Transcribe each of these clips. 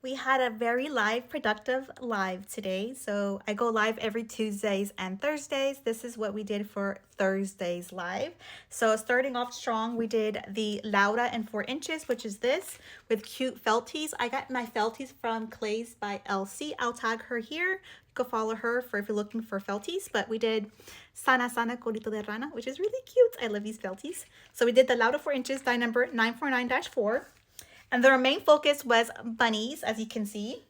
We had a very live, productive live today. So I go live every Tuesdays and Thursdays. This is what we did for Thursday's live. So starting off strong, we did the Laura and 4 inches, which is this with cute felties. I got my felties from Clays by LC. I'll tag her here. You can follow her for if you're looking for felties. But we did Sana Sana Colito de Rana, which is really cute. I love these felties. So we did the Laura 4 inches, die number 949-4. And their main focus was bunnies, as you can see.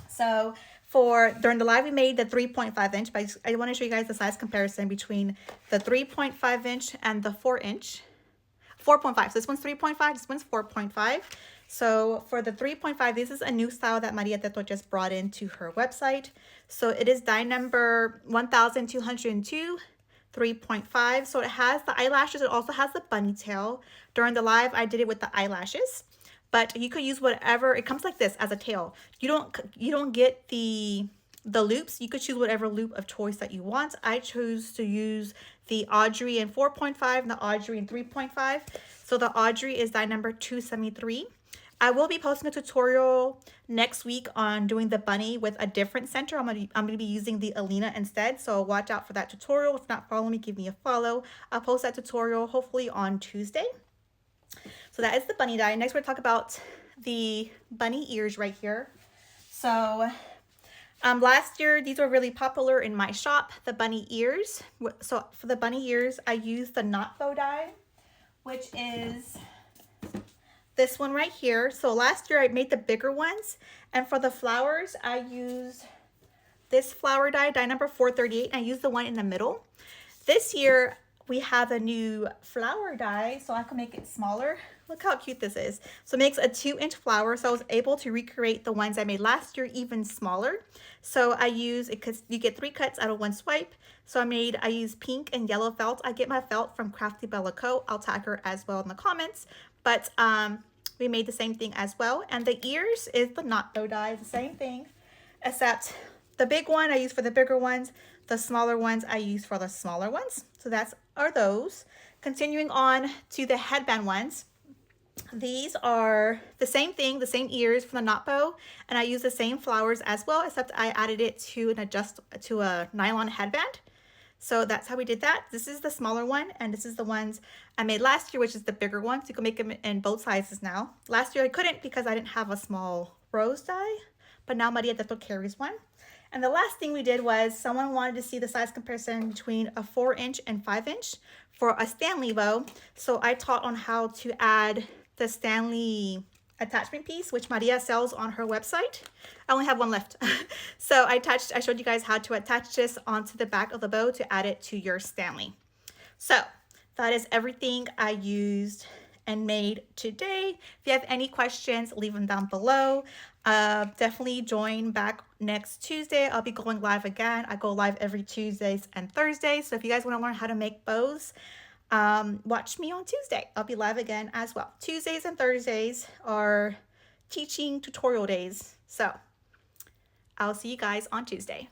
So during the live, we made the 3.5 inch, but I want to show you guys the size comparison between the 3.5 inch and the 4 inch. 4.5. So this one's 3.5, this one's 4.5. So for the 3.5, this is a new style that Maria Treto just brought into her website. So it is die number 1202. 3.5. So it has the eyelashes. It also has the bunny tail. During the live, I did it with the eyelashes. But you could use whatever. It comes like this as a tail. You don't get the loops. You could choose whatever loop of choice that you want. I chose to use the Audrey in 4.5 and the Audrey in 3.5. So the Audrey is die number 273. I will be posting a tutorial next week on doing the bunny with a different center. I'm gonna be using the Alina instead. So watch out for that tutorial. If not following me, give me a follow. I'll post that tutorial hopefully on Tuesday. So that is the bunny die. Next, we're going to talk about the bunny ears right here. So last year, these were really popular in my shop, the bunny ears. So for the bunny ears, I used the knot bow die, which is this one right here. So last year, I made the bigger ones. And for the flowers, I used this flower die, die number 438. I used the one in the middle. This year, we have a new flower die, so I can make it smaller. Look how cute this is. So it makes a 2-inch flower. So I was able to recreate the ones I made last year even smaller. So I use it because you get 3 cuts out of 1 swipe. So I use pink and yellow felt. I get my felt from Crafty Bella Co. I'll tag her as well in the comments. But we made the same thing as well. And the ears is the knot bow die, the same thing, except the big one I use for the bigger ones. The smaller ones I use for the smaller ones. So are those. Continuing on to the headband ones. These are the same thing, the same ears from the knot bow, and I use the same flowers as well, except I added it to a nylon headband. So that's how we did that. This is the smaller one, and this is the ones I made last year, which is the bigger one. So you can make them in both sizes now. Last year I couldn't because I didn't have a small rose die, but now Maria Treto carries one. And the last thing we did was someone wanted to see the size comparison between a 4-inch and 5-inch for a Stanley bow. So I taught on how to add the Stanley attachment piece, which Maria sells on her website. I only have one left. So I showed you guys how to attach this onto the back of the bow to add it to your Stanley. So that is everything I used and made today. If you have any questions, leave them down below. Definitely join back next Tuesday. I'll be going live again. I go live every Tuesdays and Thursdays. So if you guys want to learn how to make bows, watch me on Tuesday. I'll be live again as well. Tuesdays and Thursdays are teaching tutorial days. So I'll see you guys on Tuesday.